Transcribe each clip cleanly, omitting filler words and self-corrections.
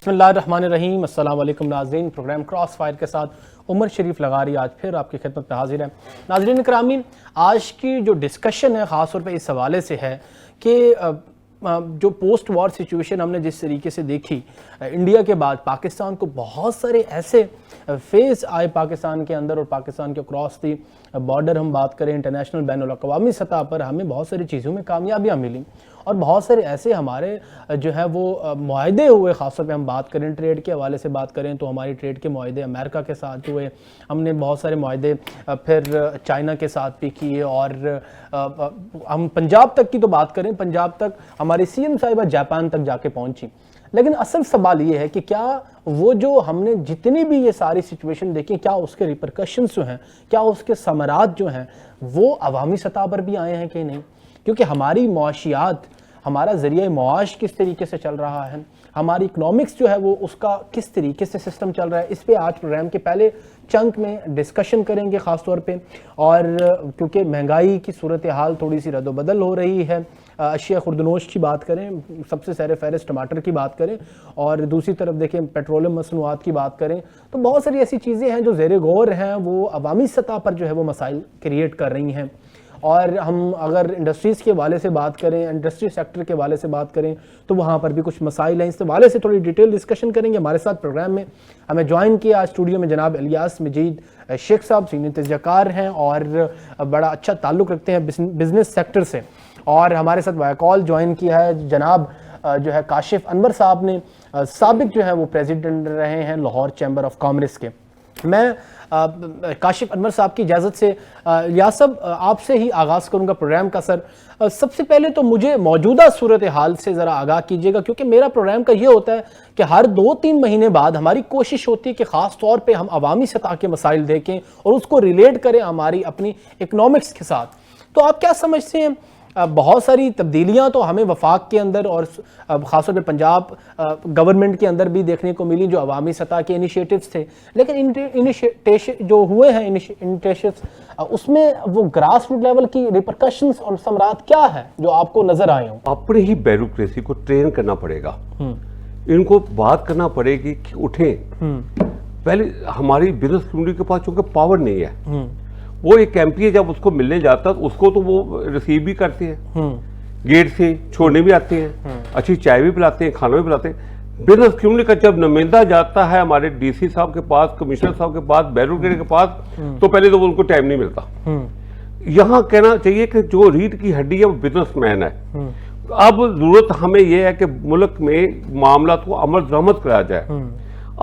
بسم اللہ الرحمن الرحیم۔ السلام علیکم ناظرین، پروگرام کراس فائر کے ساتھ عمر شریف لغاری آج پھر آپ کی خدمت میں حاضر ہے۔ ناظرین اکرامی، آج کی جو ڈسکشن ہے خاص طور پہ اس حوالے سے ہے کہ جو پوسٹ وار سچویشن ہم نے جس طریقے سے دیکھی انڈیا کے بعد، پاکستان کو بہت سارے ایسے فیز آئے پاکستان کے اندر اور پاکستان کے اکراس دی بارڈر ہم بات کریں، انٹرنیشنل بین الاقوامی سطح پر ہمیں بہت ساری چیزوں میں کامیابیاں ملیں اور بہت سارے ایسے ہمارے جو ہے وہ معاہدے ہوئے، خاص طور پہ ہم بات کریں ٹریڈ کے حوالے سے بات کریں تو ہماری ٹریڈ کے معاہدے امریکہ کے ساتھ ہوئے، ہم نے بہت سارے معاہدے پھر چائنا کے ساتھ بھی کیے، اور ہم پنجاب تک کی تو بات کریں، پنجاب تک ہماری سی ایم صاحبہ جاپان تک جا کے پہنچی۔ لیکن اصل سوال یہ ہے کہ کیا وہ جو ہم نے جتنی بھی یہ ساری سچویشن دیکھی، کیا اس کے ریپرکشنز جو ہیں، کیا اس کے ثمرات جو ہیں وہ عوامی سطح پر بھی آئے ہیں کہ نہیں؟ کیونکہ ہماری معاشیات، ہمارا ذریعہ معاش کس طریقے سے چل رہا ہے، ہماری اکنامکس جو ہے وہ اس کا کس طریقے سے سسٹم چل رہا ہے، اس پہ آج پروگرام کے پہلے چنک میں ڈسکشن کریں گے خاص طور پہ۔ اور کیونکہ مہنگائی کی صورتحال تھوڑی سی رد و بدل ہو رہی ہے، اشیاء خوردنوش کی بات کریں، سب سے سیر فہرست ٹماٹر کی بات کریں، اور دوسری طرف دیکھیں پیٹرولیم مصنوعات کی بات کریں، تو بہت ساری ایسی چیزیں ہیں جو زیر غور ہیں، وہ عوامی سطح پر جو ہے وہ مسائل کریٹ کر رہی ہیں۔ اور ہم اگر انڈسٹریز کے حوالے سے بات کریں، انڈسٹری سیکٹر کے حوالے سے بات کریں تو وہاں پر بھی کچھ مسائل ہیں، اس حوالے سے تھوڑی ڈیٹیل ڈسکشن کریں گے۔ ہمارے ساتھ پروگرام میں ہمیں جوائن کیا اسٹوڈیو میں جناب الیاس مجید شیخ صاحب، سینئر تجزیہ کار ہیں اور بڑا اچھا تعلق رکھتے ہیں بزنس سیکٹر سے، اور ہمارے ساتھ وائس کال جوائن کیا ہے جناب جو ہے کاشف انور صاحب نے، سابق جو ہے وہ پریزیڈنٹ رہے ہیں لاہور چیمبر آف کامرس کے۔ میں کاشف انور صاحب کی اجازت سے الیاس صاحب آپ سے ہی آغاز کروں گا پروگرام کا۔ سر، سب سے پہلے تو مجھے موجودہ صورتحال سے ذرا آگاہ کیجیے گا، کیونکہ میرا پروگرام کا یہ ہوتا ہے کہ ہر 2-3 مہینے بعد ہماری کوشش ہوتی ہے کہ خاص طور پہ ہم عوامی سطح کے مسائل دیکھیں اور اس کو ریلیٹ کریں ہماری اپنی اکنامکس کے ساتھ۔ تو آپ کیا سمجھتے ہیں، بہت ساری تبدیلیاں تو ہمیں وفاق کے اندر اور خاص طور پہ پنجاب گورنمنٹ کے اندر بھی دیکھنے کو ملی جو عوامی سطح کے انیشیٹوز تھے، لیکن جو ہوئے ہیں انیشیٹوز اس میں وہ گراس روٹ لیول کی ریپرکشنز اور ثمرات کیا ہے جو آپ کو نظر آئے ہوں؟ اپنے ہی بیوروکریسی کو ٹرین کرنا پڑے گا، ان کو بات کرنا پڑے گی کہ اٹھیں۔ پہلے ہماری بزنس کمیونٹی کے پاس چونکہ پاور نہیں ہے، وہ ایک ایم پی ہے جب اس کو ملنے جاتا اس کو تو وہ ریسیو بھی کرتے ہیں، گیٹ سے چھوڑنے بھی آتے ہیں، اچھی چائے بھی پلاتے ہیں، کھانا بھی پلاتے ہیں۔ بزنس کمیونٹی کا جب نمائندہ جاتا ہے ہمارے ڈی سی صاحب کے پاس، کمشنر صاحب کے پاس، بیوروکریٹ کے پاس، تو پہلے تو ان کو ٹائم نہیں ملتا۔ یہاں کہنا چاہیے کہ جو ریڑھ کی ہڈی ہے وہ بزنس مین ہے۔ اب ضرورت ہمیں یہ ہے کہ ملک میں معاملات کو عمل درآمد کرایا جائے۔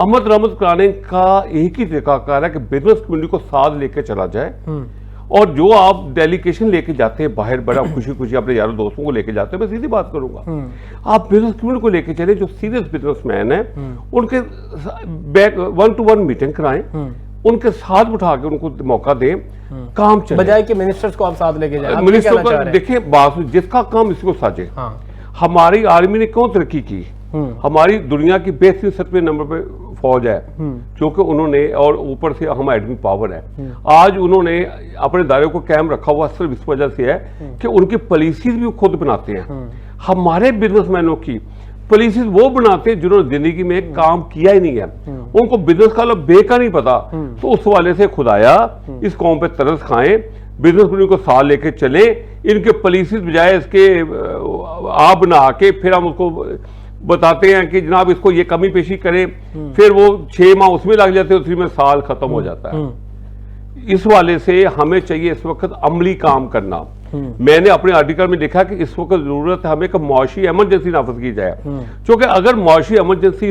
عمل درآمد کرانے کا ایک ہی طریقہ کار ہے کہ بزنس کمیونٹی کو ساتھ لے کے چلا جائے، اور جو آپ ڈیلیگیشن لے کے جاتے ہیں باہر، بڑا خوشی خوشی اپنے یاروں دوستوں کو لے کے جاتے ہیں، میں سیدھی بات کروں گا، آپ بزنس کمیونٹی کو لے کے چلیں، جو سیریس بزنس مین ہیں ان کے 1-to-1 میٹنگ کرائیں، ان کے ساتھ اٹھا کے ان کو موقع دیں، کام چلے، بجائے کہ منسٹرز کو آپ ساتھ لے کے جائیں۔ منسٹر کو دیکھیں، جس کا کام اس کو ساجے۔ ہماری آرمی نے کیوں ترقی کی؟ ہماری دنیا کی بہترین 7ویں نمبر پہ فوج ہے، کیونکہ انہوں نے، اور اوپر سے ہم ایڈمی پاور ہے، آج انہوں نے اپنے دائرے کو قائم رکھا ہوا صرف اس وجہ سے ہے کہ ان کی پالیسیز بھی خود بناتے ہیں۔ ہمارے بزنس مینوں کی پالیسیز وہ بناتے ہیں جنہوں نے زندگی میں کام کیا ہی نہیں ہے، ان کو بزنس کا بے کا نہیں پتا، تو اس والے سے خدایا اس قوم پہ ترس کھائیں، بزنس کو ساتھ لے کے چلیں، ان کے پالیسیز بجائے اس کے آپ بنا کے پھر ہم اس کو بتاتے ہیں کہ جناب اس کو یہ کمی پیشی کریں، پھر وہ 6 ماہ اس میں لگ جاتے ہیں، اسی میں سال ختم ہو جاتا ہے۔ اس والے سے ہمیں چاہیے اس وقت عملی کام کرنا۔ میں نے اپنے آرٹیکل میں دیکھا کہ اس وقت ضرورت ہے ہمیں کہ معاشی ایمرجنسی نافذ کی جائے، چونکہ اگر معاشی ایمرجنسی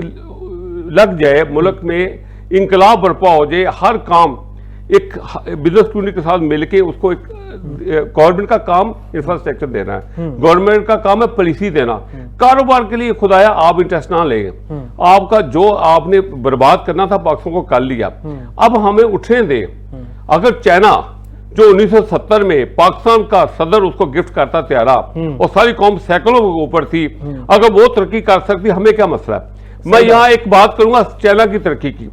لگ جائے، ملک میں انقلاب برپا ہو جائے، ہر کام ایک بزنس کمیونٹی کے ساتھ مل کے اس کو ایک گورنمنٹ کا کام انفراسٹرکچر دینا ہے، گورنمنٹ کا کام ہے پالیسی دینا، کاروبار کے لیے خدایا آپ انٹرسٹ نہ لیں، آپ کا جو آپ نے برباد کرنا تھا پاکستان کو کر لیا، اب ہمیں اٹھنے دیں۔ اگر چائنا جو 1970 میں پاکستان کا صدر اس کو گفٹ کرتا تیارا اور ساری قوم سیکلوں کے اوپر تھی، اگر وہ ترقی کر سکتی ہمیں کیا مسئلہ ہے؟ میں یہاں ایک بات کروں گا چائنا کی ترقی کی۔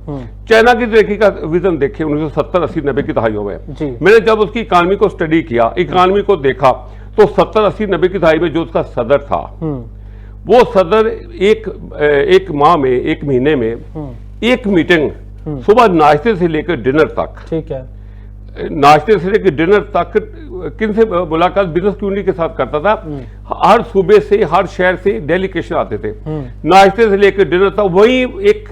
چائنا کی ترقی کا ویژن دیکھیں 1970 80 90 کی دہائیوں میں، میں نے جب اس کی اکانومی کو اسٹڈی کیا، اکانومی کو دیکھا، تو 70 80 90 کی دہائی میں جو اس کا صدر تھا وہ صدر ایک ماہ میں، ایک مہینے میں ایک میٹنگ صبح ناشتے سے لے کر ڈنر تک، ٹھیک ہے، ناشتے سے لے کے ڈنر تک کن سے ملاقات بزنس کمیونٹی کے ساتھ کرتا تھا. ہر صوبے سے، ہر شہر سے ڈیلیگیشن آتے تھے، ناشتے سے لے کے ڈنر تک. وہی ایک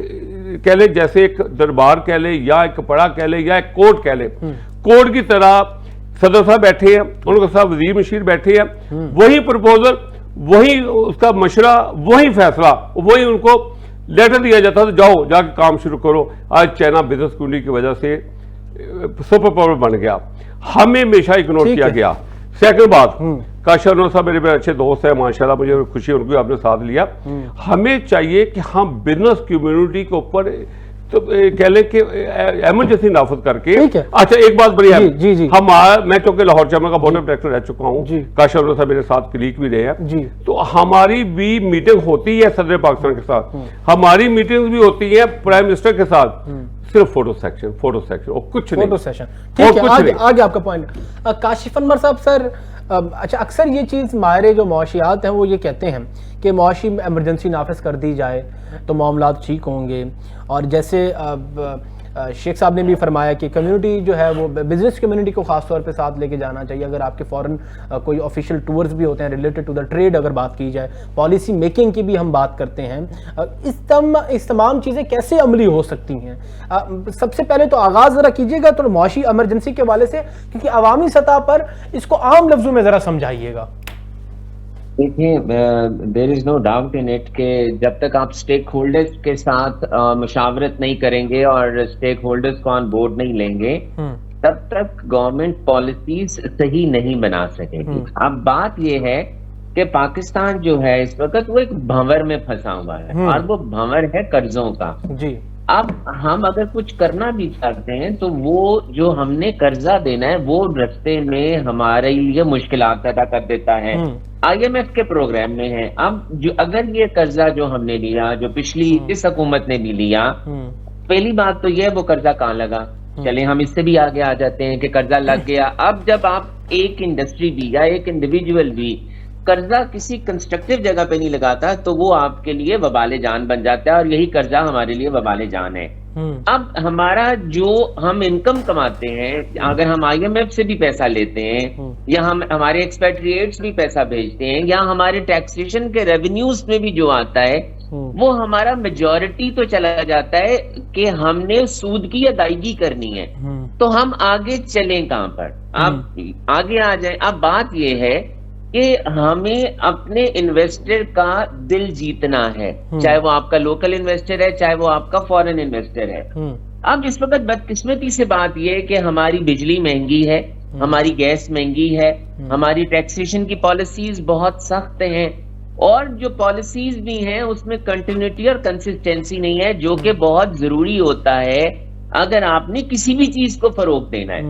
کہہ لیں جیسے ایک دربار کہہ لیں یا ایک پڑا کہہ لیں یا ایک کورٹ کہہ لیں، کورٹ کی طرح صدر صاحب بیٹھے ہیں، ان کے ساتھ وزیر مشیر بیٹھے ہیں، وہی پروپوزل، وہی اس کا مشورہ، وہی فیصلہ، وہی ان کو لیٹر دیا جاتا تھا، جاؤ جا کے کام شروع کرو. آج چائنا بزنس کمیونٹی کی وجہ سے سپر پاور بن گیا، ہمیں ہمیشہ اگنور کیا گیا. سیکنڈ بات، کاشف انور صاحب میرے بڑے اچھے دوست ہیں ماشاءاللہ، مجھے خوشی ان کو آپ نے ساتھ لیا. ہمیں چاہیے کہ ہم بزنس کمیونٹی کے اوپر تو کہہ لیں کہ ایمرجنسی نافذ کر کے. اچھا ایک بات بڑی ہے، میں چونکہ لاہور چیمبر کا بورڈ آف ڈائریکٹر رہ چکا ہوں، کاشف انور صاحب میرے ساتھ کلیگ بھی رہے ہیں، تو ہماری بھی میٹنگ ہوتی ہے صدر پاکستان کے ساتھ، ہماری میٹنگ بھی ہوتی ہے پرائم منسٹر کے ساتھ، صرف فوٹو سیکشن اور کچھ نہیں. فوٹو سیشن، ٹھیک ہے. آگے آپ کا پوائنٹ کاشف انور صاحب. سر اچھا، اکثر یہ چیز ماہر جو معاشیات ہیں وہ یہ کہتے ہیں کہ معاشی ایمرجنسی نافذ کر دی جائے تو معاملات ٹھیک ہوں گے، اور جیسے شیخ صاحب نے بھی فرمایا کہ کمیونٹی جو ہے وہ بزنس کمیونٹی کو خاص طور پہ ساتھ لے کے جانا چاہیے. اگر آپ کے فورن کوئی آفیشیل ٹورز بھی ہوتے ہیں ریلیٹڈ ٹو دا ٹریڈ، اگر بات کی جائے، پالیسی میکنگ کی بھی ہم بات کرتے ہیں، اس تمام چیزیں کیسے عملی ہو سکتی ہیں؟ سب سے پہلے تو آغاز ذرا کیجیے گا تو معاشی ایمرجنسی کے حوالے سے، کیونکہ عوامی سطح پر اس کو عام لفظوں میں ذرا سمجھائیے گا. دیکھیں، دیر از نو ڈاؤٹ ان اٹ کہ جب تک آپ اسٹیک ہولڈرز کے ساتھ مشاورت نہیں کریں گے اور اسٹیک ہولڈرز کو آن بورڈ نہیں لیں گے، تب تک گورنمنٹ پالیسیز صحیح نہیں بنا سکے گی. اب بات یہ ہے کہ پاکستان جو ہے اس وقت وہ ایک بھنور میں پھنسا ہوا ہے، اور وہ بھنور ہے قرضوں کا. جی، اب ہم اگر کچھ کرنا بھی چاہتے ہیں تو وہ جو ہم نے قرضہ دینا ہے وہ رستے میں ہمارے لیے مشکلات پیدا کر دیتا ہے. آئی ایم ایف کے پروگرام میں ہے. اب اگر یہ قرضہ جو ہم نے لیا، جو پچھلی اس حکومت نے بھی لیا، پہلی بات تو یہ وہ قرضہ کہاں لگا. چلیں ہم اس سے بھی آگے آ جاتے ہیں کہ قرضہ لگ گیا. اب جب آپ ایک انڈسٹری بھی یا ایک انڈیویجول بھی قرضہ کسی کنسٹرکٹیو جگہ پہ نہیں لگاتا تو وہ آپ کے لیے وبال جان بن جاتا ہے، اور یہی قرضہ ہمارے لیے وبال جان ہے. اب ہمارا جو ہم انکم کماتے ہیں، اگر ہم آئی ایم ایف سے بھی پیسہ لیتے ہیں، یا ہمارے ایکسپیٹریٹس بھی پیسہ بھیجتے ہیں، یا ہمارے ٹیکسیشن کے ریونیوز میں بھی جو آتا ہے، وہ ہمارا میجورٹی تو چلا جاتا ہے کہ ہم نے سود کی ادائیگی کرنی ہے. تو ہم آگے چلیں کہاں پر؟ اب آگے آ جائیں. اب بات یہ ہے کہ ہمیں اپنے انویسٹر کا دل جیتنا ہے، چاہے وہ آپ کا لوکل انویسٹر ہے، چاہے وہ آپ کا فورن انویسٹر ہے. اب اس وقت بدقسمتی سے بات یہ ہے کہ ہماری بجلی مہنگی ہے، ہماری گیس مہنگی ہے، ہماری ٹیکسیشن کی پالیسیز بہت سخت ہیں، اور جو پالیسیز بھی ہیں اس میں کنٹینیوٹی اور کنسسٹنسی نہیں ہے، جو کہ بہت ضروری ہوتا ہے اگر آپ نے کسی بھی چیز کو فروغ دینا ہے.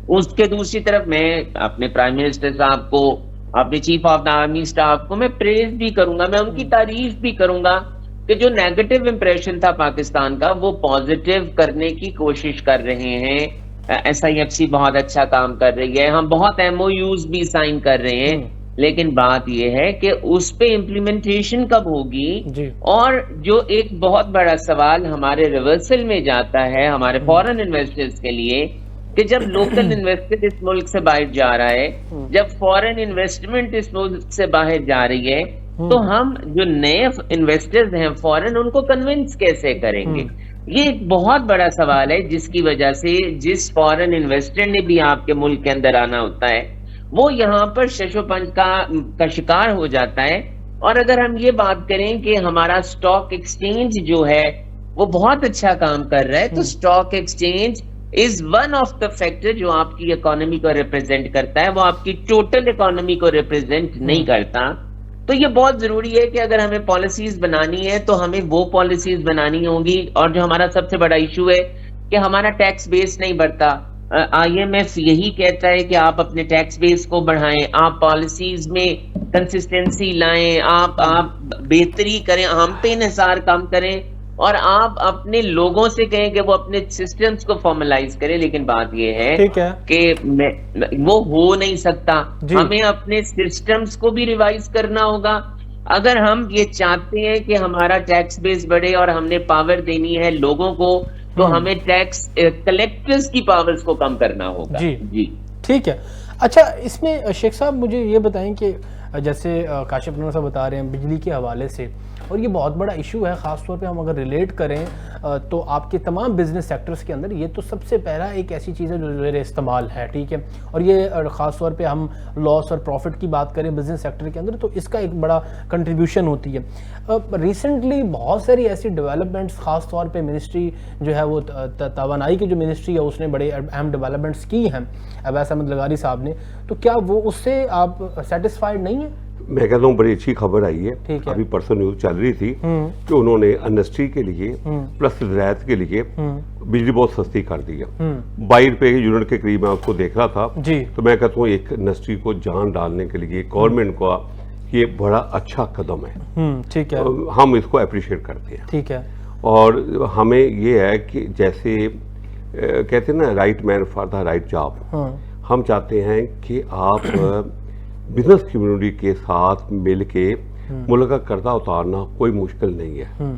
اس کے دوسری طرف میں اپنے پرائم منسٹر صاحب کو، اپنے chief of the army staff کو میں پریز بھی کروں گا، میں ان کی تعریف بھی کروں گا کہ جو نیگیٹو امپریشن تھا پاکستان کا وہ پازیٹیو کرنے کی کوشش کر رہے ہیں. ایس آئی ایف سی بہت اچھا کام کر رہی ہے، ہم بہت ایم او یوز بھی سائن کر رہے ہیں، لیکن بات یہ ہے کہ اس پہ امپلیمنٹیشن کب ہوگی. اور جو ایک بہت بڑا سوال ہمارے ریورسل میں جاتا ہے ہمارے فورن انویسٹرز کے لیے، کہ جب لوکل انویسٹر اس ملک سے باہر جا رہا ہے، جب فورن انویسٹمنٹ اس ملک سے باہر جا رہی ہے، تو ہم جو نئے انویسٹرز ہیں فورن، ان کو کنونس کیسے کریں گے؟ یہ ایک بہت بڑا سوال ہے، جس کی وجہ سے جس فورن انویسٹر نے بھی آپ کے ملک کے اندر آنا ہوتا ہے وہ یہاں پر شش و پنج کا شکار ہو جاتا ہے. اور اگر ہم یہ بات کریں کہ ہمارا اسٹاک ایکسچینج جو ہے وہ بہت اچھا کام کر رہا ہے، تو stock exchange is one of the factor جو آپ کی اکانومی کو ریپرزینٹ کرتا ہے، وہ آپ کی ٹوٹل اکانومی کو ریپرزینٹ نہیں کرتا. تو یہ بہت ضروری ہے کہ اگر ہمیں پالیسیز بنانی ہے تو ہمیں وہ پالیسیز بنانی ہوں گی. اور جو ہمارا سب سے بڑا ایشو ہے کہ ہمارا ٹیکس بیس نہیں بڑھتا. آئی ایم ایف یہی کہتا ہے کہ آپ اپنے ٹیکس بیس کو بڑھائیں، آپ پالیسیز میں کنسسٹنسی لائیں، آپ بہتری کریں، ہم پہ انحصار کم کریں، اور آپ اپنے لوگوں سے کہیں کہ وہ اپنے سسٹمز کو فارملائز کریں. لیکن بات یہ ہے کہ وہ ہو نہیں سکتا. ہمیں اپنے سسٹمز کو بھی ریوائز کرنا ہوگا، اگر ہم یہ چاہتے ہیں کہ ہمارا ٹیکس بیس بڑھے اور ہم نے پاور دینی ہے لوگوں کو تو ہمیں ٹیکس کلیکٹرز کی پاورز کو کم کرنا ہوگا. جی ٹھیک ہے. اچھا اس میں شیخ صاحب مجھے یہ بتائیں کہ جیسے کاشف انور صاحب بتا رہے ہیں بجلی کے حوالے سے، اور یہ بہت بڑا ایشو ہے، خاص طور پہ ہم اگر ریلیٹ کریں تو آپ کے تمام بزنس سیکٹرز کے اندر یہ تو سب سے پہلا ایک ایسی چیز ہے جو زیر استعمال ہے، ٹھیک ہے. اور یہ خاص طور پہ ہم لاس اور پروفٹ کی بات کریں بزنس سیکٹر کے اندر تو اس کا ایک بڑا کنٹریبیوشن ہوتی ہے. ریسنٹلی بہت ساری ایسی ڈیولپمنٹس، خاص طور پہ منسٹری جو ہے وہ توانائی کی جو منسٹری ہے اس نے بڑے اہم ڈیولپمنٹس کی ہیں عباس احمد لغاری صاحب نے، تو کیا وہ اس سے آپ سیٹسفائیڈ نہیں ہیں؟ میں کہتا ہوں بڑی اچھی خبر آئی ہے، ابھی پرسوں نیوز چل رہی تھی کہ انہوں نے انڈسٹری کے لیے پلس زراعت کے لیے بجلی بہت سستی کر دی ہے. 22 روپے یونٹ کے قریب میں اس کو دیکھ رہا تھا. تو میں کہتا ہوں ایک انڈسٹری کو جان ڈالنے کے لیے گورنمنٹ کا یہ بڑا اچھا قدم ہے. ٹھیک ہے، ہم اس کو اپریشیٹ کرتے ہیں. ٹھیک ہے. اور ہمیں یہ ہے کہ جیسے کہتے ہیں نا right man for the right job, ہم چاہتے ہیں کہ آپ بزنس کمیونٹی کے ساتھ مل کے ملک کا قرضہ اتارنا کوئی مشکل نہیں ہے.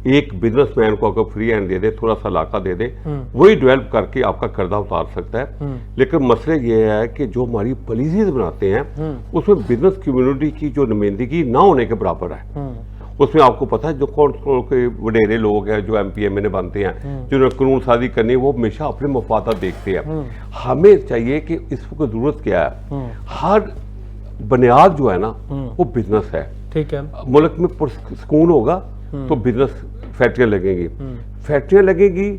ایک بزنس مین کو اگر فری ہینڈ دے دے، تھوڑا سا علاقہ دے دے، وہی ڈیولپ کر کے آپ کا قرضہ اتار سکتا ہے. لیکن مسئلہ یہ ہے کہ جو ہماری پالیسیز بناتے ہیں اس میں بزنس کمیونٹی کی جو نمائندگی نہ ہونے کے برابر ہے. اس میں آپ کو پتا ہے جو کون کے وڈیرے لوگ ہیں جو ایم پی ایم اے بنتے ہیں جنہوں نے قانون سازی کرنی وہ ہمیشہ اپنے مفادات دیکھتے ہیں. ہمیں چاہیے کہ اس کو ضرورت کیا ہے، ہر بنیاد جو ہے نا وہ بزنس ہے. ٹھیک ہے. ملک میں پرسکون ہوگا تو بزنس فیکٹریاں لگیں گی، فیکٹریاں لگیں گی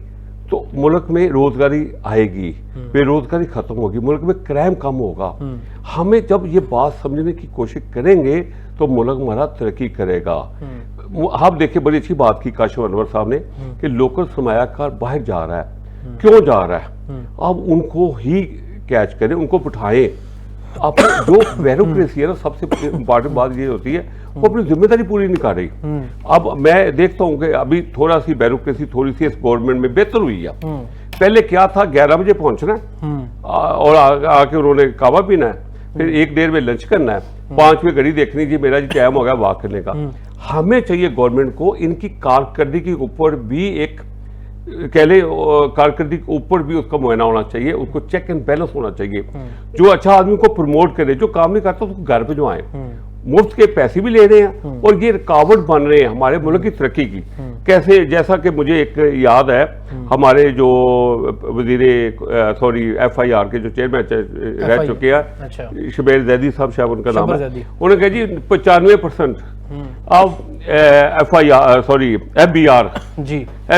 تو ملک میں روزگاری آئے گی، بے روزگاری ختم ہوگی، ملک میں کرائم کم ہوگا. ہمیں جب یہ بات سمجھنے کی کوشش کریں گے تو ملک ہمارا ترقی کرے گا. آپ دیکھیں بڑی اچھی بات کی کاشف انور صاحب نے کہ لوکل سرمایہ کار باہر جا رہا ہے، کیوں جا رہا ہے؟ اب ان کو ہی کیچ کریں، ان کو بٹھائیں. اپنے جو بیوروکریسی ہے نا سب سے امپورٹنٹ بات یہ ہوتی ہے وہ اپنی ذمہ داری پوری نہیں کر رہی. اب میں دیکھتا ہوں کہ ابھی تھوڑا سی بیوروکریسی تھوڑی سی اس گورنمنٹ میں بہتر ہوئی ہے. پہلے کیا تھا 11 بجے پہنچنا ہے اور آ کے انہوں نے کعبہ پینا ہے، پھر 1-1.5 بجے لنچ کرنا ہے، 5 بجے گھڑی دیکھنی جی میرا جی ٹائم ہو گیا واک کرنے کا. ہمیں چاہیے گورنمنٹ کو ان کی کارکردگی کے اوپر بھی ایک کہہ لیں کارکردگی کے اوپر بھی اس کا معائنہ ہونا چاہیے، اس کو چیک اینڈ بیلنس ہونا چاہیے. جو اچھا آدمی کو پروموٹ کرے، جو کام نہیں کرتا اس کو گھر پہ جو آئے. مفت کے پیسے بھی لے رہے ہیں اور یہ رکاوٹ بن رہے ہیں ہمارے ملک کی ترقی کی. کیسے؟ جیسا کہ مجھے ایک یاد ہے ہمارے جو وزیر ایف آئی آر کے جو چیئرمین رہ چکے ہیں شبیر زیدی صاحب، شاید ان کا نام ہے، انہوں نے کہا جی 95% اب ایف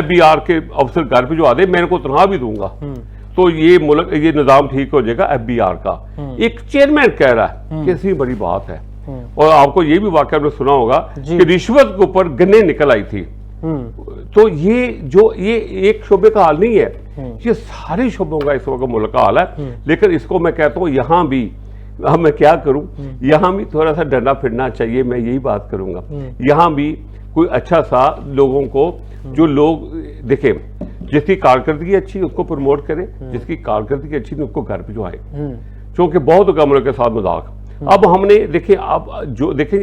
بی آر کے افسر گھر پہ جو آتے میں ان کو تنخواہ بھی دوں گا تو یہ ملک یہ نظام ٹھیک ہو جائے گا. ایف بی آر کا ایک چیئرمین کہہ رہا ہے کہ اتنی بڑی بات ہے. اور آپ کو یہ بھی واقعہ نے سنا ہوگا کہ رشوت کے اوپر گنے نکل آئی تھی. تو یہ ایک شعبے کا حال نہیں ہے، یہ سارے شعبوں کا اس وقت ملک کا حال ہے. لیکن اس کو میں کہتا ہوں یہاں بھی میں کیا کروں، یہاں بھی تھوڑا سا ڈرنا پھرنا چاہیے. میں یہی بات کروں گا، یہاں بھی کوئی اچھا سا لوگوں کو جو لوگ دیکھیں جس کی کارکردگی اچھی اس کو پروموٹ کریں، جس کی کارکردگی اچھی نہیں اس کو گھر پہ جو آئے. چونکہ بہت ہوگا ملک کے ساتھ مذاق. اب ہم نے دیکھیں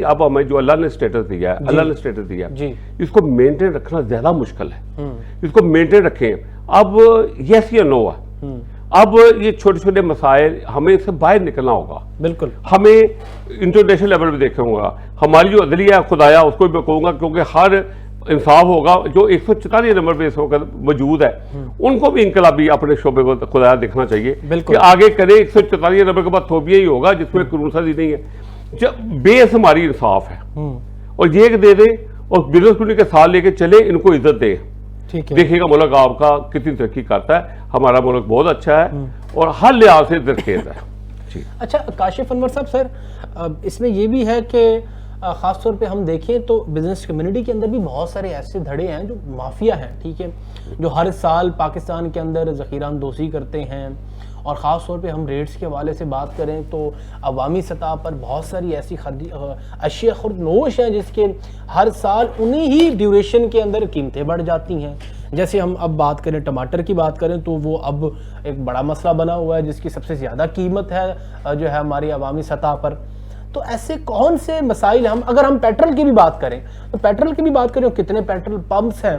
اب ہمیں جو اللہ نے اسٹیٹس دیا ہے اس کو مینٹین رکھنا زیادہ مشکل ہے. اس کو مینٹین رکھیں. اب یس یا نو ہے. اب یہ چھوٹے چھوٹے مسائل ہمیں اس سے باہر نکلنا ہوگا. بالکل ہمیں انٹرنیشنل لیول پہ دیکھنا ہوگا. ہماری جو عدلیہ ہے خدایا اس کو بھی کہوں گا کیونکہ ہر انصاف ہوگا جو 144 نمبر پہ اس وقت موجود ہے ان کو بھی انقلابی اپنے شعبے کو خدایا دیکھنا چاہیے کہ آگے کرے. 144 نمبر کے بعد تھوبیہ ہی ہوگا جس میں قانون سازی نہیں ہے. بیس ہماری انصاف ہے اور یہ دے دیں اور بزنس کمیونٹی کے ساتھ لے کے چلے، ان کو عزت دے. دیکھیے گا ملک آپ کا کتنی ترقی کرتا ہے. ہمارا ملک بہت اچھا ہے اور ہر لحاظ سے زرخیز ہے. اچھا کاشف انور صاحب، سر اس میں یہ بھی ہے کہ خاص طور پہ ہم دیکھیں تو بزنس کمیونٹی کے اندر بھی بہت سارے ایسے دھڑے ہیں جو مافیا ہیں، ٹھیک ہے، جو ہر سال پاکستان کے اندر ذخیرہ اندوزی کرتے ہیں. اور خاص طور پہ ہم ریٹس کے حوالے سے بات کریں تو عوامی سطح پر بہت ساری ایسی اشیاء خوردنوش ہیں جس کے ہر سال انہی ہی ڈیوریشن کے اندر قیمتیں بڑھ جاتی ہیں. جیسے ہم اب بات کریں ٹماٹر کی بات کریں تو وہ اب ایک بڑا مسئلہ بنا ہوا ہے جس کی سب سے زیادہ قیمت ہے جو ہے ہماری عوامی سطح پر. تو ایسے کون سے مسائل اگر ہم پیٹرول کی بھی بات کریں تو پیٹرول کی بھی بات کریں، کتنے پیٹرول پمپس ہیں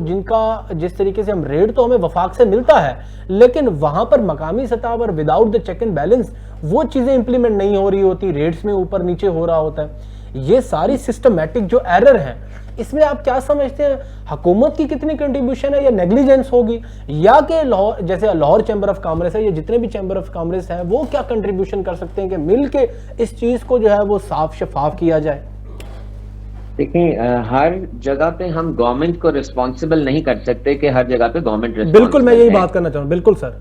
جن کا جس طریقے سے ہم ریٹ تو ہمیں وفاق سے ملتا ہے، لیکن وہاں پر مقامی سطح پر without the check and balance وہ چیزیں امپلیمنٹ نہیں ہو رہی ہوتی، ریٹس میں اوپر نیچے ہو رہا ہوتا ہے۔ یہ ساری سسٹمیٹک جو ایرر ہیں، اس میں آپ کیا سمجھتے ہیں حکومت کی کتنی کنٹریبیوشن ہے، یا نیگلیجنس ہوگی، یا کہ جیسے لاہور چیمبر آف کامرس ہے یا جتنے بھی چیمبر آف کامرس ہیں وہ کیا کنٹریبیوشن کر سکتے ہیں کہ مل کے اس چیز کو جو ہے وہ صاف شفاف کیا جائے؟ دیکھیں، ہر جگہ پہ ہم گورنمنٹ کو ریسپانسبل نہیں کر سکتے کہ ہر جگہ پہ گورنمنٹ بالکل، میں یہی بات کرنا چاہوں۔ بالکل سر،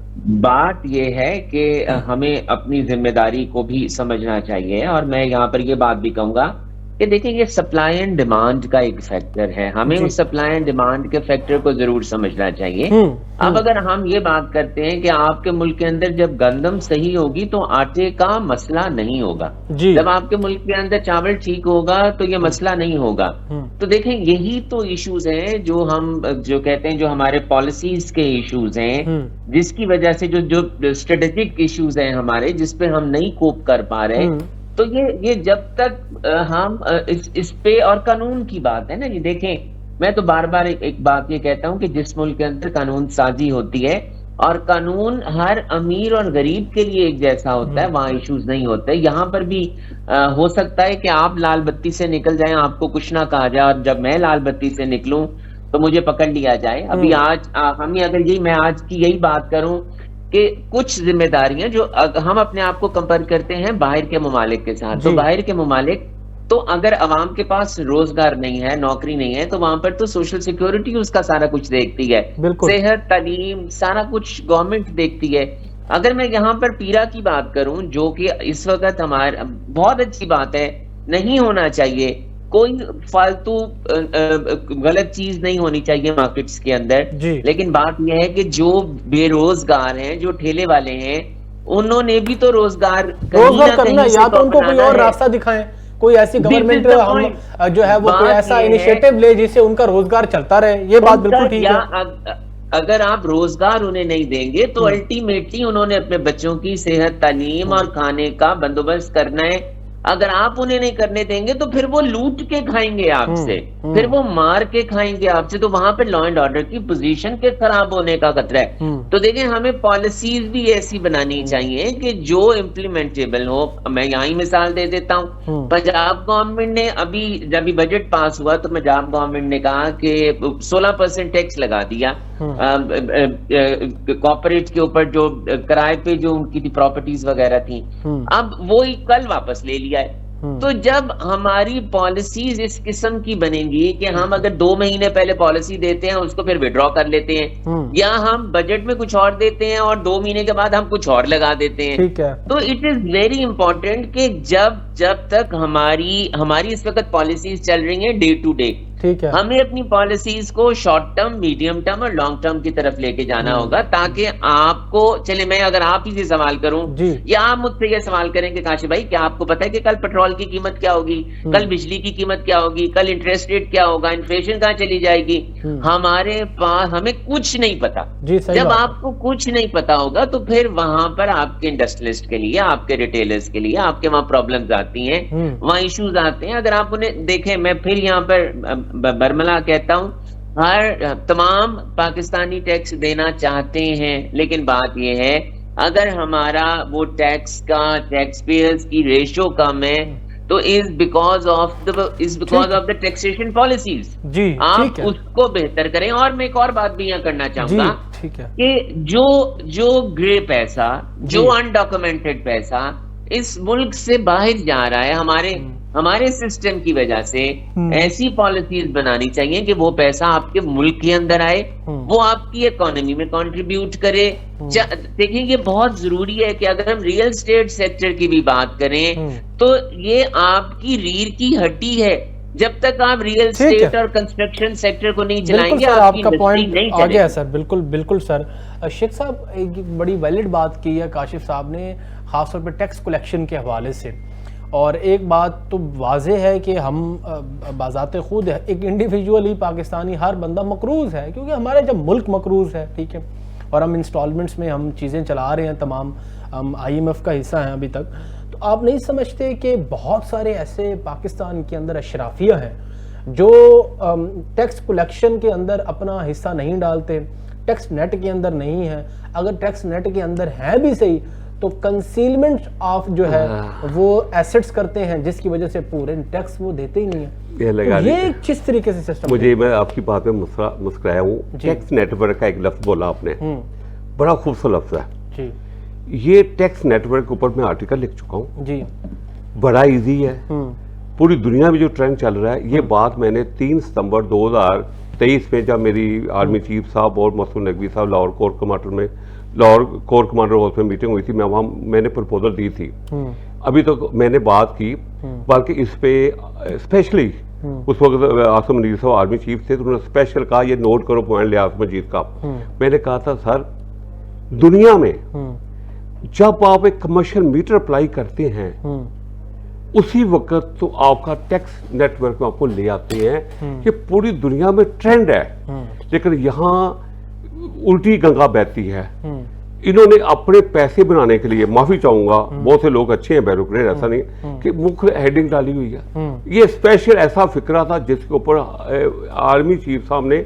بات یہ ہے کہ ہمیں اپنی ذمہ داری کو بھی سمجھنا چاہیے، اور میں یہاں پر یہ بات بھی کہوں گا کہ دیکھیں یہ سپلائی اینڈ ڈیمانڈ کا ایک فیکٹر ہے، ہمیں اس سپلائی اینڈ ڈیمانڈ کے فیکٹر کو ضرور سمجھنا چاہیے۔ اب اگر ہم یہ بات کرتے ہیں کہ آپ کے ملک کے اندر جب گندم صحیح ہوگی تو آٹے کا مسئلہ نہیں ہوگا، جب آپ کے ملک کے اندر چاول ٹھیک ہوگا تو یہ مسئلہ نہیں ہوگا۔ تو دیکھیں یہی تو ایشوز ہیں جو ہم جو کہتے ہیں جو ہمارے پالیسیز کے ایشوز ہیں، جس کی وجہ سے جو اسٹریٹجک ایشوز ہیں ہمارے، جس پہ ہم نہیں کوپ کر پا رہے۔ تو یہ جب تک ہم اس پہ، اور قانون کی بات ہے نا، یہ دیکھیں میں تو بار بار ایک بات یہ کہتا ہوں کہ جس ملک کے اندر قانون سازی ہوتی ہے اور قانون ہر امیر اور غریب کے لیے ایک جیسا ہوتا ہے، وہاں ایشوز نہیں ہوتے۔ یہاں پر بھی ہو سکتا ہے کہ آپ لال بتی سے نکل جائیں، آپ کو کچھ نہ کہا جائے، اور جب میں لال بتی سے نکلوں تو مجھے پکڑ لیا جائے۔ ابھی میں آج کی یہی بات کروں کہ کچھ ذمہ داریاں جو ہم اپنے آپ کو کمپیئر کرتے ہیں باہر کے ممالک کے ساتھ، تو باہر کے ممالک تو اگر عوام کے پاس روزگار نہیں ہے، نوکری نہیں ہے، تو وہاں پر تو سوشل سیکیورٹی اس کا سارا کچھ دیکھتی ہے، صحت، تعلیم، سارا کچھ گورنمنٹ دیکھتی ہے۔ اگر میں یہاں پر پیرا کی بات کروں، جو کہ اس وقت ہمارے بہت اچھی بات ہے، نہیں ہونا چاہیے، کوئی فالتو غلط چیز نہیں ہونی چاہیے مارکیٹس کے اندر، لیکن بات یہ ہے کہ جو بے روزگار ہیں، جو ٹھیلے والے ہیں، انہوں نے بھی تو روزگار کرنا، یا تو ان کو کوئی اور راستہ دکھائیں، کوئی ایسی گورنمنٹ جو ہے وہ کوئی ایسا انیشیٹو لے جس سے ان کا روزگار چلتا رہے۔ یہ بات بالکل ٹھیک ہے۔ اگر آپ روزگار انہیں نہیں دیں گے تو الٹیمیٹلی انہوں نے اپنے بچوں کی صحت، تعلیم اور کھانے کا بندوبست کرنا ہے۔ اگر آپ انہیں نہیں کرنے دیں گے تو پھر وہ لوٹ کے کھائیں گے آپ سے، پھر وہ مار کے کھائیں گے آپ سے، تو وہاں پہ لا اینڈ آرڈر کی پوزیشن کے خراب ہونے کا خطرہ ہے۔ تو دیکھیں ہمیں پالیسیز بھی ایسی بنانی چاہیے کہ جو امپلیمنٹیبل ہو۔ میں یہاں ہی مثال دے دیتا ہوں، پنجاب گورنمنٹ نے جب بجٹ پاس ہوا تو پنجاب گورنمنٹ نے کہا کہ 16% ٹیکس لگا دیا کارپوریٹ کے اوپر، جو کرائے پہ جو ان کی پراپرٹیز وغیرہ تھیں، اب وہی کل واپس لے لیا ہے۔ تو جب ہماری پالیسیز اس قسم کی بنیں گی کہ ہم اگر 2 مہینے پہلے پالیسی دیتے ہیں اس کو پھر وڈرا کر لیتے ہیں، یا ہم بجٹ میں کچھ اور دیتے ہیں اور 2 مہینے کے بعد ہم کچھ اور لگا دیتے ہیں، تو اٹ از ویری امپورٹنٹ کہ جب تک ہماری اس وقت پالیسیز چل رہی ہیں ڈے ٹو ڈے، ہمیں اپنی پالیسیز کو شارٹ ٹرم، میڈیم ٹرم اور لانگ ٹرم کی طرف لے کے جانا ہوگا، تاکہ آپ کو چلے میں اگر آپ ہی سے سوال کروں یا آپ مجھ سے یہ سوال کریں کہ کاشف بھائی کیا آپ کو پتا ہے کہ کل پیٹرول کی قیمت کیا ہوگی، کل بجلی کی قیمت کیا ہوگی، کل انٹرسٹ ریٹ کیا ہوگا، انفلیشن کہاں چلی جائے گی، ہمارے پاس ہمیں کچھ نہیں پتا۔ جب آپ کو کچھ نہیں پتا ہوگا تو پھر وہاں پر آپ کے انڈسٹریلسٹ کے لیے، آپ کے ریٹیلرز کے لیے، آپ کے وہاں پرابلمز آتی ہیں، وہاں ایشوز آتے ہیں۔ اگر آپ انہیں دیکھیں، میں پھر یہاں پر برملا کہتا ہوں، تمام پاکستانی ٹیکس دینا چاہتے ہیں، لیکن بات یہ ہے اگر ہمارا وہ ٹیکس پیئرز کی ریشو کم ہے تو is because of the taxation policies۔ آپ اس کو بہتر کریں۔ اور میں ایک اور بات بھی یہاں کرنا چاہوں گا کہ جو گرے پیسہ، جو انڈاکومنٹڈ پیسہ اس ملک سے باہر جا رہا ہے، ہمارے سسٹم کی وجہ سے ایسی پالیسیز بنانی چاہیے کہ وہ پیسہ آپ کے ملک کے اندر آئے، وہ آپ کی اکانومی میں کنٹریبیوٹ کرے۔ دیکھیں یہ بہت ضروری ہے کہ اگر ہم ریئل اسٹیٹ سیکٹر کی بھی بات کریں تو یہ آپ کی ریڑھ کی ہڈی ہے۔ جب تک آپ ریئل اسٹیٹ اور کنسٹرکشن سیکٹر کو نہیں چلائیں گے، آپ کا پوائنٹ آ گیا سر۔ بالکل سر۔ شیخ صاحب ایک بڑی ویلڈ بات کی ہے کاشف صاحب نے، خاص طور پہ ٹیکس کلیکشن کے حوالے سے، اور ایک بات تو واضح ہے کہ ہم بذات خود ایک انڈیویجولی پاکستانی ہر بندہ مقروض ہے، کیونکہ ہمارا جب ملک مقروض ہے، ٹھیک ہے، اور ہم انسٹالمنٹس میں ہم چیزیں چلا رہے ہیں، تمام ہم IMF کا حصہ ہیں ابھی تک، تو آپ نہیں سمجھتے کہ بہت سارے ایسے پاکستان کے اندر اشرافیہ ہیں جو ٹیکس کلیکشن کے اندر اپنا حصہ نہیں ڈالتے, ٹیکس نیٹ کے اندر نہیں ہے, اگر ٹیکس نیٹ کے اندر ہے بھی صحیح تو کنسیلمنٹ آف جو ہے وہ ایسٹس کرتے ہیں, جس کی وجہ سے پورے ٹیکس وہ دیتے ہی نہیں ہیں. یہ کس طریقے سے سسٹم؟ مجھے, میں آپ کی بات میں مسکرایا ہوں. ٹیکس نیٹ ورک کا ایک لفظ بولا آپ نے, بڑا خوبصورت لفظ ہے. یہ ٹیکس نیٹ ورک کے اوپر میں آرٹیکل لکھ چکا ہوں جی, بڑا ایزی ہے. پوری دنیا میں جو ٹرینڈ چل رہا ہے, یہ بات میں نے 3 ستمبر 2023 میں جب میری آرمی چیف صاحب اور مسعود نقوی صاحب لاہور کور کمانڈر ہاؤس میں میٹنگ ہوئی تھی, میں وہاں میں نے پرپوزل دی تھی. ابھی تک میں نے بات کی, بلکہ اس پہ اسپیشلی اس وقت عاصم منیر صاحب آرمی چیف تھے, تو انہوں نے اسپیشل کہا یہ نوٹ کرو پوائنٹ لیا مجید کا. میں نے کہا تھا سر, دنیا میں جب آپ ایک کمرشل میٹر اپلائی کرتے ہیں اسی وقت تو آپ کا ٹیکس نیٹ ورک میں آپ کو لے آتے ہیں. یہ پوری دنیا میں ٹرینڈ ہے, لیکن یہاں الٹی گنگا بہتی ہے. انہوں نے اپنے پیسے بنانے کے لیے, معافی چاہوں گا بہت سے لوگ اچھے ہیں بیوروکریٹ, ایسا نہیں کہ مختلف ہیڈنگ ڈالی ہوئی ہے. یہ اسپیشل ایسا فکرہ تھا جس کے اوپر آرمی چیف صاحب نے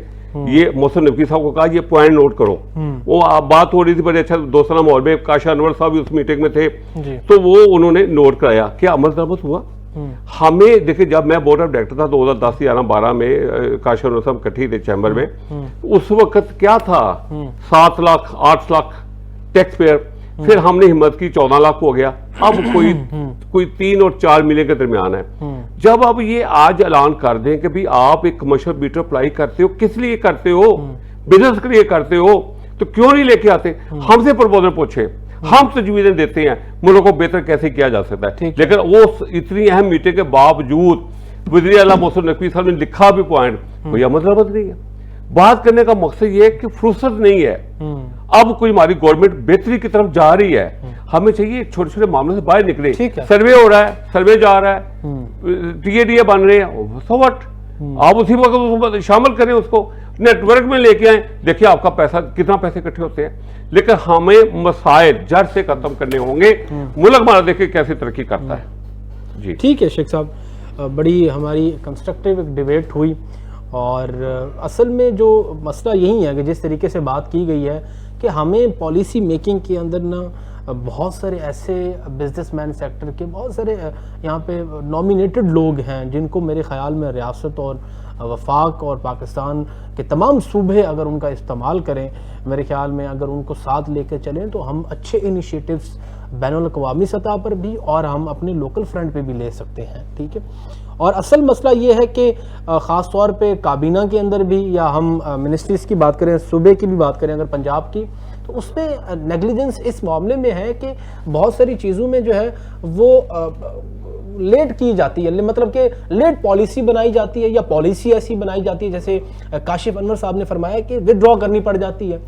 یہ محسن نقوی صاحب کو کہا یہ پوائنٹ نوٹ کرو. وہ بات ہو رہی تھی بڑے اچھا دوستانہ ماحول میں, کاشا انور صاحب بھی اس میٹنگ میں تھے, تو وہ انہوں نے نوٹ کرایا. کیا عمل درآمد ہوا؟ ہمیں دیکھیں, جب میں بورڈ آف ڈائریکٹر تھا 2010 11 12 میں, کاشا انور صاحب اکٹھے تھے چیمبر میں, اس وقت کیا تھا 7 لاکھ 8 لاکھ ٹیکس پیئر. پھر ہم نے ہمت کی 14 لاکھ ہو گیا, اب کوئی 3 اور 4 ملین کے درمیان ہے. جب اب یہ آج اعلان کر دیں کہ بھی آپ ایک کمرشل میٹر اپلائی کرتے ہو, کس لیے کرتے ہو؟ بزنس کے لیے کرتے ہو, تو کیوں نہیں لے کے آتے؟ ہم سے پرپوزل پوچھے, ہم تجویزیں دیتے ہیں ملک کو بہتر کیسے کیا جا سکتا ہے. لیکن وہ اتنی اہم میٹنگ کے باوجود وزیر اعلیٰ محسن نقوی صاحب نے لکھا بھی پوائنٹ, کوئی عمل درآمد نہیں ہے. بات کرنے کا مقصد یہ ہے کہ فرصت نہیں ہے. اب کوئی ہماری گورنمنٹ بہتری کی طرف جا رہی ہے, ہمیں چاہیے چھوٹے چھوٹے معاملے سے باہر نکلے. سروے ہو رہا ہے, سروے جا رہا ہے, ٹی اے ڈی اے بن رہے ہیں, سو وٹ, آپ اسی وقت شامل کریں, اس کو نیٹ ورک میں لے کے آئیں. دیکھیں آپ کا پیسہ کتنا پیسے اکٹھے ہوتے ہیں. لیکن ہمیں مسائل جڑ سے ختم کرنے ہوں گے. ملک ہمارا دیکھیں کیسے ترقی کرتا ہے. جی ٹھیک ہے شیخ صاحب, بڑی ہماری کنسٹرکٹیو ڈیبیٹ ہوئی, اور اصل میں جو مسئلہ یہی ہے کہ جس طریقے سے بات کی گئی ہے کہ ہمیں پالیسی میکنگ کے اندر نا بہت سارے ایسے بزنس مین سیکٹر کے بہت سارے یہاں پہ نامینیٹڈ لوگ ہیں جن کو میرے خیال میں ریاست اور وفاق اور پاکستان کے تمام صوبے اگر ان کا استعمال کریں, میرے خیال میں اگر ان کو ساتھ لے کے چلیں تو ہم اچھے انیشیٹوز بین الاقوامی سطح پر بھی اور ہم اپنے لوکل فرنٹ پہ بھی لے سکتے ہیں. ٹھیک ہے, اور اصل مسئلہ یہ ہے کہ خاص طور پہ کابینہ کے اندر بھی, یا ہم منسٹریز کی بات کریں, صوبے کی بھی بات کریں اگر پنجاب کی, تو اس میں نیگلیجنس اس معاملے میں ہے کہ بہت ساری چیزوں میں جو ہے وہ لیٹ کی جاتی ہے, مطلب کہ لیٹ پالیسی بنائی جاتی ہے, یا پالیسی ایسی بنائی جاتی ہے جیسے کاشف انور صاحب نے فرمایا کہ ودرا کرنی پڑ جاتی ہے.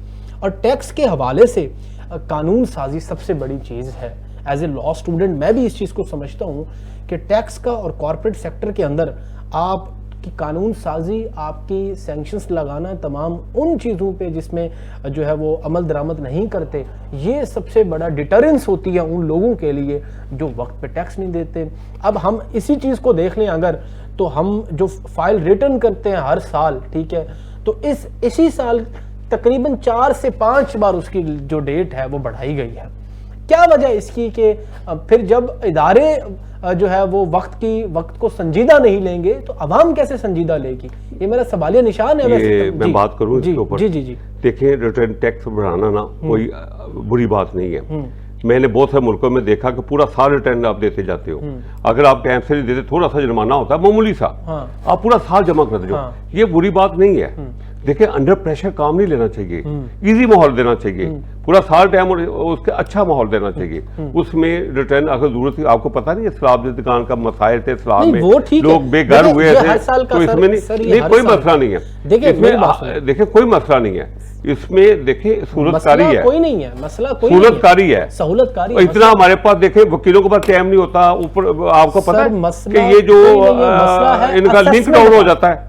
اور ٹیکس کے حوالے سے قانون سازی سب سے بڑی چیز ہے. ایز اے لا اسٹوڈنٹ میں بھی اس چیز کو سمجھتا ہوں کہ ٹیکس کا اور کارپوریٹ سیکٹر کے اندر آپ کی قانون سازی, آپ کی سینکشنز لگانا تمام ان چیزوں پہ جس میں جو ہے وہ عمل درآمد نہیں کرتے, یہ سب سے بڑا ڈیٹرنس ہوتی ہے ان لوگوں کے لیے جو وقت پہ ٹیکس نہیں دیتے. اب ہم اسی چیز کو دیکھ لیں اگر, تو ہم جو فائل ریٹرن کرتے ہیں ہر سال, ٹھیک ہے, تو اسی سال تقریباً 4 سے 5 بار اس کی جو ڈیٹ ہے وہ بڑھائی گئی ہے. کیا وجہ اس کی کہ پھر جب ادارے جو ہے وہ وقت کو سنجیدہ نہیں لیں گے تو عوام کیسے سنجیدہ لے گی؟ یہ میرا سوالیہ نشان ہے. میں بات کروں اس کے اوپر. جی دیکھیں, ریٹرن ٹیکس بڑھانا نا کوئی بری بات نہیں ہے. میں نے بہت سے ملکوں میں دیکھا کہ پورا سال ریٹرن آپ دیتے جاتے ہو. اگر آپ ٹائم سے نہیں دیتے, تھوڑا سا جرمانہ ہوتا ہے معمولی سا, آپ پورا سال جمع کرتے ہو. یہ بری بات نہیں ہے. دیکھیں, انڈر پریشر کام نہیں لینا چاہیے, ایزی ماحول دینا چاہیے, پورا سال ٹائم اس کے اچھا ماحول دینا چاہیے. اس میں ریٹرن اگر ضرورت تھی, آپ کو پتا نہیں اسلام کی دکان کا مسائل تھے, اسلام میں لوگ بے گھر ہوئے تھے, تو اس میں نہیں کوئی مسئلہ نہیں ہے. دیکھیں کوئی مسئلہ نہیں ہے اس میں. دیکھیں سہولت کاری ہے, کوئی نہیں ہے مسئلہ, سہولت کاری ہے, سہولت کاری. اتنا ہمارے پاس دیکھیں وکیلوں کے پاس ٹائم نہیں ہوتا. اوپر آپ کو پتا ہے کہ یہ جو ان کا لنک ڈاؤن ہو جاتا ہے,